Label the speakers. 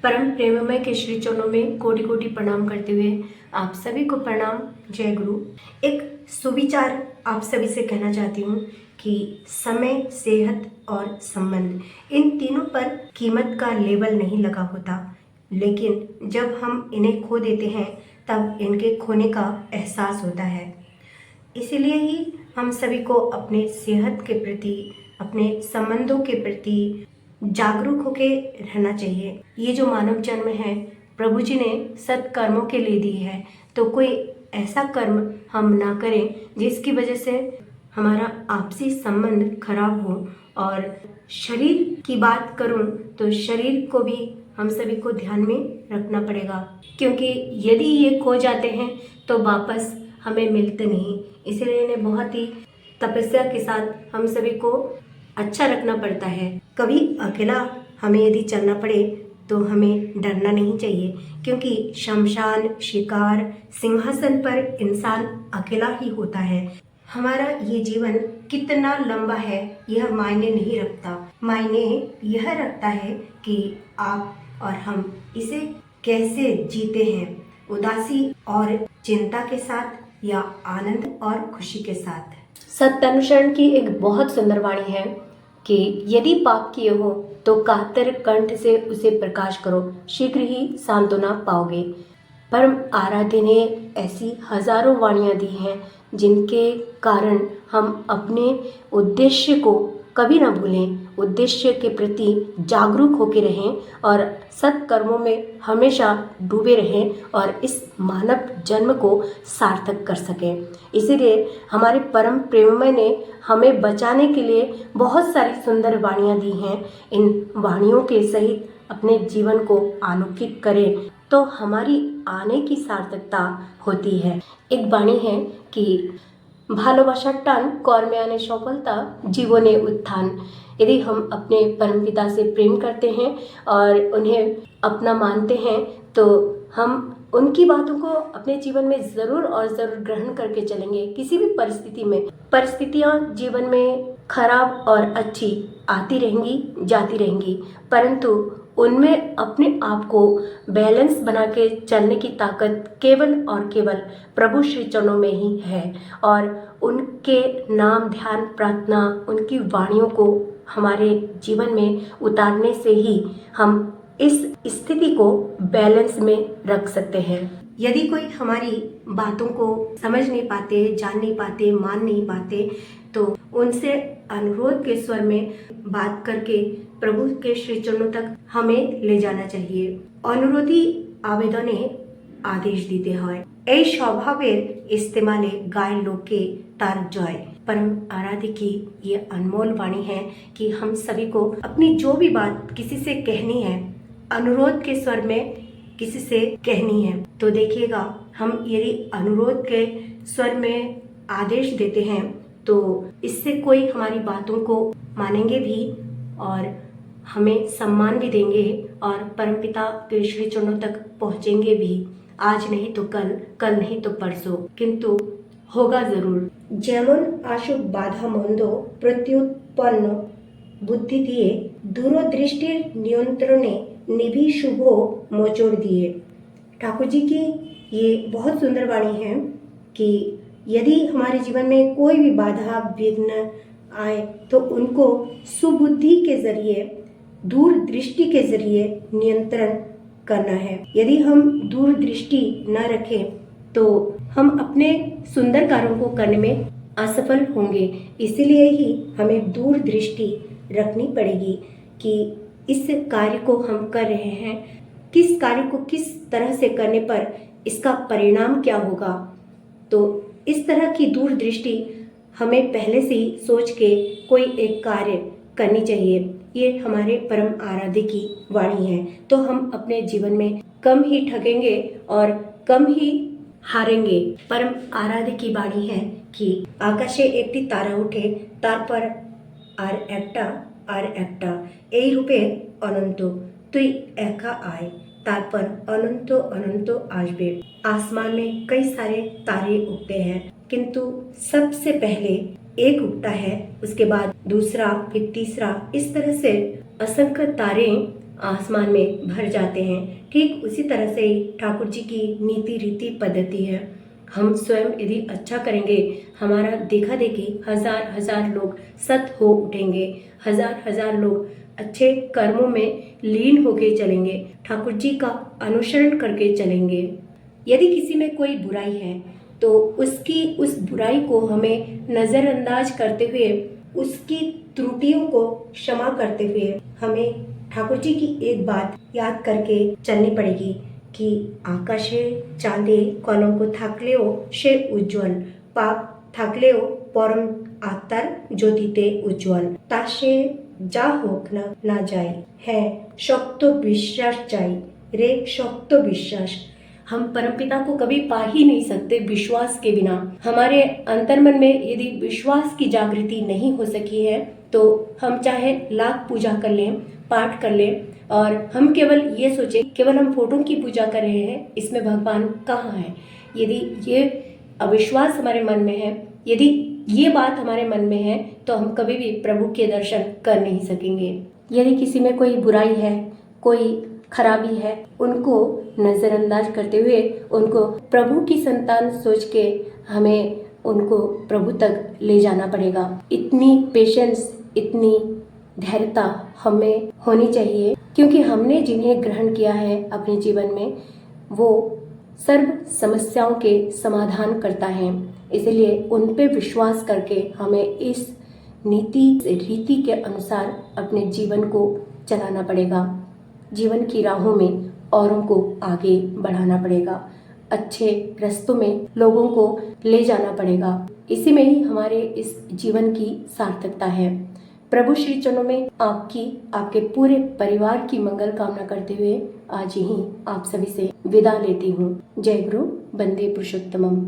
Speaker 1: परम प्रेममय के श्री चरणों में कोटि कोटि प्रणाम करते हुए आप सभी को प्रणाम। जय गुरु। एक सुविचार आप सभी से कहना चाहती हूँ कि समय, सेहत और संबंध, इन तीनों पर कीमत का लेबल नहीं लगा होता, लेकिन जब हम इन्हें खो देते हैं तब इनके खोने का एहसास होता है। इसीलिए ही हम सभी को अपने सेहत के प्रति, अपने संबंधों के प्रति जागरूक होके रहना चाहिए। ये जो मानव जन्म है प्रभु जी ने सत्कर्मों के लिए दी है, तो कोई ऐसा कर्म हम ना करें जिसकी वजह से हमारा आपसी संबंध खराब हो। और शरीर की बात करूं तो शरीर को भी हम सभी को ध्यान में रखना पड़ेगा, क्योंकि यदि ये खो जाते हैं तो वापस हमें मिलते नहीं। इसलिए इन्हें बहुत ही तपस्या के साथ हम सभी को अच्छा रखना पड़ता है। कभी अकेला हमें यदि चलना पड़े तो हमें डरना नहीं चाहिए, क्योंकि शमशान, शिकार, सिंहासन पर इंसान अकेला ही होता है। हमारा ये जीवन कितना लंबा है यह मायने नहीं रखता, मायने यह रखता है कि आप और हम इसे कैसे जीते हैं, उदासी और चिंता के साथ या आनंद और खुशी के साथ। सत्यानुसरण की एक बहुत सुंदर वाणी है कि यदि पाप किए हो तो कातर कंठ से उसे प्रकाश करो, शीघ्र ही सांत्वना पाओगे। परम आराध्य ने ऐसी हजारों वाणियाँ दी हैं जिनके कारण हम अपने उद्देश्य को कभी ना भूलें, उद्देश्य के प्रति जागरूक होकर रहें और सत्कर्मों में हमेशा डूबे रहें और इस मानव जन्म को सार्थक कर सकें। इसीलिए हमारे परम प्रेममय ने हमें बचाने के लिए बहुत सारी सुंदर वाणियाँ दी हैं। इन वाणियों के सहित अपने जीवन को आलोकित करें तो हमारी आने की सार्थकता होती है। एक वाणी है कि ভালোবাসার টান কর্মে আনে সফলতা, জীবনে उत्थान। यदि हम अपने परमपिता से प्रेम करते हैं और उन्हें अपना मानते हैं तो हम उनकी बातों को अपने जीवन में ज़रूर और ज़रूर ग्रहण करके चलेंगे। किसी भी परिस्थिति में, परिस्थितियाँ जीवन में खराब और अच्छी आती रहेंगी, जाती रहेंगी, परंतु उनमें अपने आप को बैलेंस बना के चलने की ताकत केवल और केवल प्रभु श्री चरणों में ही है। और उनके नाम, ध्यान, प्रार्थना, उनकी वाणियों को हमारे जीवन में उतारने से ही हम इस स्थिति को बैलेंस में रख सकते हैं। यदि कोई हमारी बातों को समझ नहीं पाते, जान नहीं पाते, मान नहीं पाते, तो उनसे अनुरोध के स्वर में बात करके प्रभु के श्री चरणों तक हमें ले जाना चाहिए। अनुरोधी आवेदने आदेश दीते हैं, এই স্বভাবের इस्तेमाले गाय लोके तार जय। परम आराध्य की ये अनमोल वाणी है कि हम सभी को अपनी जो भी बात किसी से कहनी है, अनुरोध के स्वर में किसी से कहनी है, तो देखिएगा हम यदि अनुरोध के स्वर में आदेश देते हैं तो इससे कोई हमारी बातों को मानेंगे भी और हमें सम्मान भी देंगे और परमपिता के श्री चरणों तक पहुँचेंगे भी। आज नहीं तो कल, कल नहीं तो परसों, किंतु होगा जरूर। যেমন আসুক বাধা মন্দ প্রত্যুৎপন্ন বুদ্ধি দিয়ে दूरदृष्टिर नियंत्रणे निभि शुभ मोचोड़ दिए। ठाकुर जी की ये बहुत सुंदर वाणी है कि यदि हमारे जीवन में कोई भी बाधा, विघ्न आए तो उनको सुबुद्धि के जरिए, दूरदृष्टि के जरिए नियंत्रण करना है। यदि हम दूरदृष्टि न रखें तो हम अपने सुंदर कार्यों को करने में असफल होंगे। इसीलिए ही हमें दूरदृष्टि रखनी पड़ेगी कि इस कार्य को हम कर रहे हैं, किस कार्य को किस तरह से करने पर इसका परिणाम क्या होगा। तो इस तरह की दूरदृष्टि हमें पहले से ही सोच के कोई एक कार्य करनी चाहिए। ये हमारे परम आराध्य की वाणी है, तो हम अपने जीवन में कम ही ठगेंगे और कम ही हारेंगे। परम आराध्य की वाणी है कि आकाशे एकटी तारा उठे तारपर আর একটা এই রূপে অনন্ত, তুই একা आए तारपर अनंत अनंत आसबे। आसमान में कई सारे तारे उगते हैं, किंतु सबसे पहले एक उगता है, उसके बाद दूसरा, फिर तीसरा, इस तरह से असंख्य तारे आसमान में भर जाते हैं। ठीक उसी तरह से ही ठाकुर जी की नीति रीति पद्धति है। हम स्वयं यदि अच्छा करेंगे, हमारा देखा देखी हजार हजार लोग सत हो उठेंगे, हजार हजार लोग अच्छे कर्मों में लीन होके चलेंगे, ठाकुर जी का अनुसरण करके चलेंगे। यदि किसी में कोई बुराई है तो उसकी उस बुराई को हमें नज़रअंदाज करते हुए, उसकी त्रुटियों को क्षमा करते हुए हमें ठाकुर जी की एक बात याद करके चलनी पड़ेगी कि आकाशे चांदे कलंक থাকলেও সে উজ্জ্বল, পাপ থাকলেও পরম আত্মার জ্যোতিতে উজ্জ্বল, তা সে যা হোক না যায়। হ্যাঁ, শক্ত বিশ্বাস চাই রে, শক্ত বিশ্বাস। हम परमपिता को कभी पा ही नहीं सकते विश्वास के बिना। हमारे अंतर्मन में यदि विश्वास की जागृति नहीं हो सकी है तो हम चाहे लाख पूजा कर लें, पाठ कर लें, और हम केवल ये सोचें केवल हम फोटो की पूजा कर रहे हैं, इसमें भगवान कहाँ है। यदि ये अविश्वास हमारे मन में है, यदि ये बात हमारे मन में है, तो हम कभी भी प्रभु के दर्शन कर नहीं सकेंगे। यदि किसी में कोई बुराई है, कोई खराबी है, उनको नज़रअंदाज करते हुए उनको प्रभु की संतान सोच के हमें उनको प्रभु तक ले जाना पड़ेगा। इतनी पेशेंस, इतनी धैर्यता हमें होनी चाहिए, क्योंकि हमने जिन्हें ग्रहण किया है अपने जीवन में वो सर्व समस्याओं के समाधान करता है। इसलिए उन पे विश्वास करके हमें इस नीति रीति के अनुसार अपने जीवन को चलाना पड़ेगा। जीवन की राहों में औरों को आगे बढ़ाना पड़ेगा, अच्छे रास्तों में लोगों को ले जाना पड़ेगा। इसी में ही हमारे इस जीवन की सार्थकता है। प्रभु श्री चरणों में आपकी, आपके पूरे परिवार की मंगल कामना करते हुए आज ही आप सभी से विदा लेती हूँ। जय गुरु, वंदे पुरुषोत्तमम।